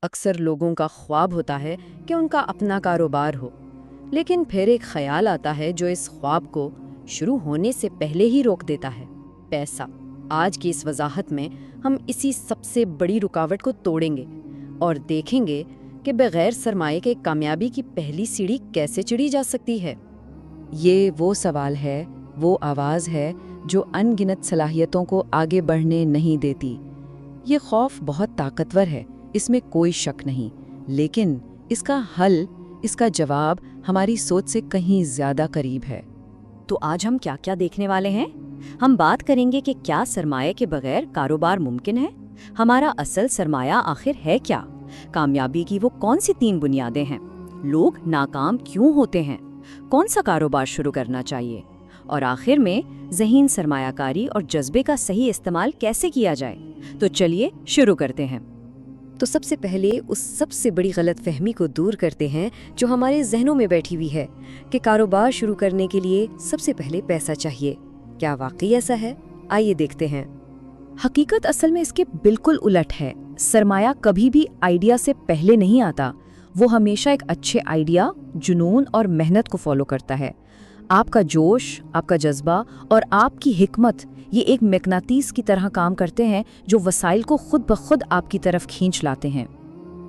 اکثر لوگوں کا خواب ہوتا ہے کہ ان کا اپنا کاروبار ہو، لیکن پھر ایک خیال آتا ہے جو اس خواب کو شروع ہونے سے پہلے ہی روک دیتا ہے: پیسہ۔ آج کی اس وضاحت میں ہم اسی سب سے بڑی رکاوٹ کو توڑیں گے اور دیکھیں گے کہ بغیر سرمایے کے کامیابی کی پہلی سیڑھی کیسے چڑھی جا سکتی ہے۔ یہ وہ سوال ہے، وہ آواز ہے جو ان گنت صلاحیتوں کو آگے بڑھنے نہیں دیتی۔ یہ خوف بہت طاقتور ہے، اس میں کوئی شک نہیں، لیکن اس کا حل، اس کا جواب ہماری سوچ سے کہیں زیادہ قریب ہے۔ تو آج ہم کیا کیا دیکھنے والے ہیں؟ ہم بات کریں گے کہ کیا سرمایہ کے بغیر کاروبار ممکن ہے؟ ہمارا اصل سرمایہ آخر ہے کیا؟ کامیابی کی وہ کون سی 3 بنیادیں ہیں؟ لوگ ناکام کیوں ہوتے ہیں؟ کون سا کاروبار شروع کرنا چاہیے؟ اور آخر میں ذہین سرمایہ کاری اور جذبے کا صحیح استعمال کیسے کیا جائے؟ تو چلیے شروع کرتے ہیں۔ تو سب سے پہلے اس سب سے بڑی غلط فہمی کو دور کرتے ہیں جو ہمارے ذہنوں میں بیٹھی ہوئی ہے کہ کاروبار شروع کرنے کے لیے سب سے پہلے پیسہ چاہیے۔ کیا واقعی ایسا ہے؟ آئیے دیکھتے ہیں۔ حقیقت اصل میں اس کے بالکل الٹ ہے۔ سرمایہ کبھی بھی آئیڈیا سے پہلے نہیں آتا، وہ ہمیشہ ایک اچھے آئیڈیا، جنون اور محنت کو فالو کرتا ہے۔ آپ کا جوش، آپ کا جذبہ اور آپ کی حکمت، یہ ایک مقناطیس کی طرح کام کرتے ہیں جو وسائل کو خود بخود آپ کی طرف کھینچ لاتے ہیں۔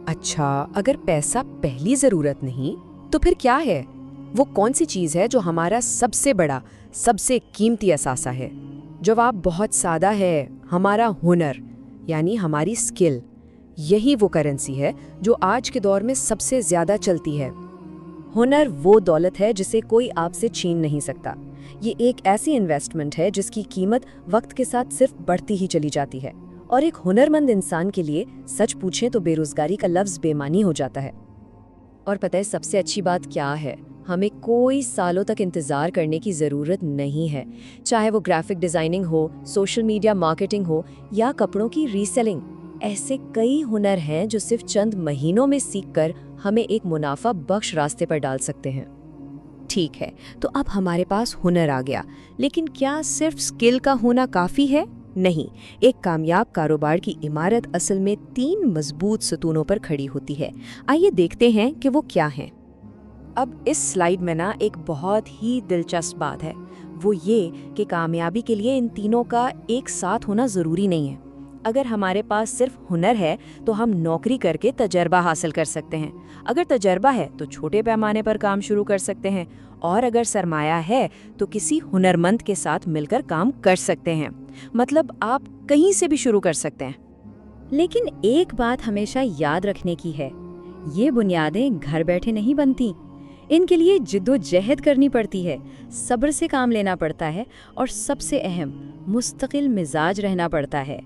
اچھا، اگر پیسہ پہلی ضرورت نہیں تو پھر کیا ہے؟ وہ کون سی چیز ہے جو ہمارا سب سے بڑا، سب سے قیمتی اثاثہ ہے؟ جواب بہت سادہ ہے: ہمارا ہنر، یعنی ہماری اسکل۔ یہی وہ کرنسی ہے جو آج کے دور میں سب سے زیادہ چلتی ہے۔ ہنر وہ دولت ہے جسے کوئی آپ سے چھین نہیں سکتا۔ یہ ایک ایسی انویسٹمنٹ ہے جس کی قیمت وقت کے ساتھ صرف بڑھتی ہی چلی جاتی ہے، اور ایک ہنرمند انسان کے لیے سچ پوچھیں تو بے روزگاری کا لفظ بے معنی ہو جاتا ہے۔ اور پتہ ہے سب سے اچھی بات کیا ہے؟ ہمیں کوئی سالوں تک انتظار کرنے کی ضرورت نہیں ہے، چاہے وہ گرافک ڈیزائننگ ہو، سوشل میڈیا مارکیٹنگ ہو یا کپڑوں کی ریسیلنگ۔ ایسے کئی ہنر ہیں جو صرف چند مہینوں میں سیکھ کر ہمیں ایک منافع بخش راستے پر ڈال سکتے ہیں۔ ٹھیک ہے، تو اب ہمارے پاس ہنر آ گیا، لیکن کیا صرف اسکل کا ہونا کافی ہے؟ نہیں، ایک کامیاب کاروبار کی عمارت اصل میں 3 مضبوط ستونوں پر کھڑی ہوتی ہے۔ آئیے دیکھتے ہیں کہ وہ کیا ہیں۔ اب اس سلائیڈ میں ایک بہت ہی دلچسپ بات ہے، وہ یہ کہ کامیابی کے لیے ان تینوں کا ایک ساتھ ہونا ضروری نہیں ہے۔ اگر ہمارے پاس صرف ہنر ہے تو ہم نوکری کر کے تجربہ حاصل کر سکتے ہیں، اگر تجربہ ہے تو چھوٹے پیمانے پر کام شروع کر سکتے ہیں، اور اگر سرمایہ ہے تو کسی ہنرمند کے ساتھ مل کر کام کر سکتے ہیں۔ مطلب آپ کہیں سے بھی شروع کر سکتے ہیں۔ لیکن ایک بات ہمیشہ یاد رکھنے کی ہے، یہ بنیادیں گھر بیٹھے نہیں بنتی، ان کے لیے جد و جہد کرنی پڑتی ہے، صبر سے کام لینا پڑتا ہے، اور سب سے اہم، مستقل مزاج رہنا پڑتا ہے۔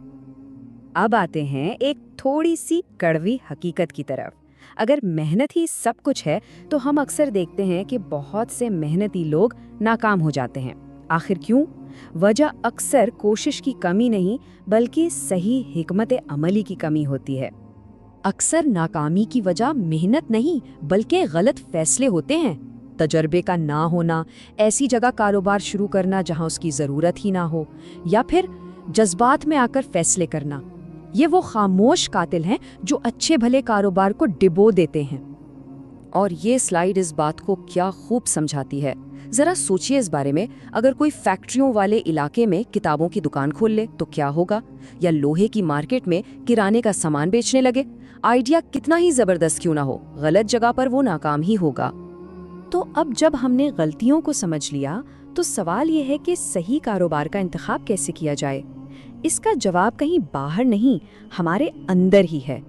اب آتے ہیں ایک تھوڑی سی کڑوی حقیقت کی طرف۔ اگر محنت ہی سب کچھ ہے تو ہم اکثر دیکھتے ہیں کہ بہت سے محنتی لوگ ناکام ہو جاتے ہیں۔ آخر کیوں؟ وجہ اکثر کوشش کی کمی نہیں بلکہ صحیح حکمت عملی کی کمی ہوتی ہے۔ اکثر ناکامی کی وجہ محنت نہیں بلکہ غلط فیصلے ہوتے ہیں۔ تجربے کا نہ ہونا، ایسی جگہ کاروبار شروع کرنا جہاں اس کی ضرورت ہی نہ ہو، یا پھر جذبات میں آ کر فیصلے کرنا، یہ وہ خاموش قاتل ہیں جو اچھے بھلے کاروبار کو ڈبو دیتے ہیں۔ اور یہ سلائیڈ اس بات کو کیا خوب سمجھاتی ہے۔ ذرا سوچئے اس بارے میں، اگر کوئی فیکٹریوں والے علاقے میں کتابوں کی دکان کھول لے تو کیا ہوگا؟ یا لوہے کی مارکیٹ میں کرانے کا سامان بیچنے لگے؟ آئیڈیا کتنا ہی زبردست کیوں نہ ہو، غلط جگہ پر وہ ناکام ہی ہوگا۔ تو اب جب ہم نے غلطیوں کو سمجھ لیا تو سوال یہ ہے کہ صحیح کاروبار کا انتخاب کیسے کیا جائے؟ اس کا جواب کہیں باہر نہیں، ہمارے اندر ہی ہے۔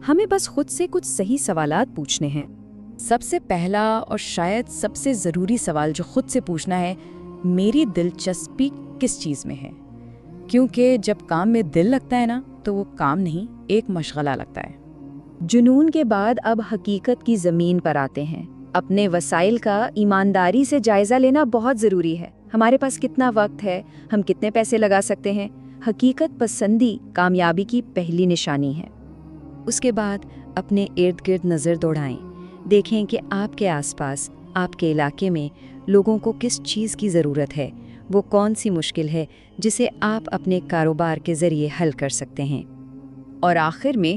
ہمیں بس خود سے کچھ صحیح سوالات پوچھنے ہیں۔ سب سے پہلا اور شاید سب سے ضروری سوال جو خود سے پوچھنا ہے، میری دلچسپی کس چیز میں ہے؟ کیونکہ جب کام میں دل لگتا ہے نا تو وہ کام نہیں، ایک مشغلہ لگتا ہے۔ جنون کے بعد اب حقیقت کی زمین پر آتے ہیں۔ اپنے وسائل کا ایمانداری سے جائزہ لینا بہت ضروری ہے۔ ہمارے پاس کتنا وقت ہے، ہم کتنے پیسے لگا سکتے ہیں؟ حقیقت پسندی کامیابی کی پہلی نشانی ہے۔ اس کے بعد اپنے ارد گرد نظر دوڑائیں، دیکھیں کہ آپ کے آس پاس، آپ کے علاقے میں لوگوں کو کس چیز کی ضرورت ہے، وہ کون سی مشکل ہے جسے آپ اپنے کاروبار کے ذریعے حل کر سکتے ہیں۔ اور آخر میں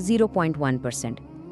0.1%,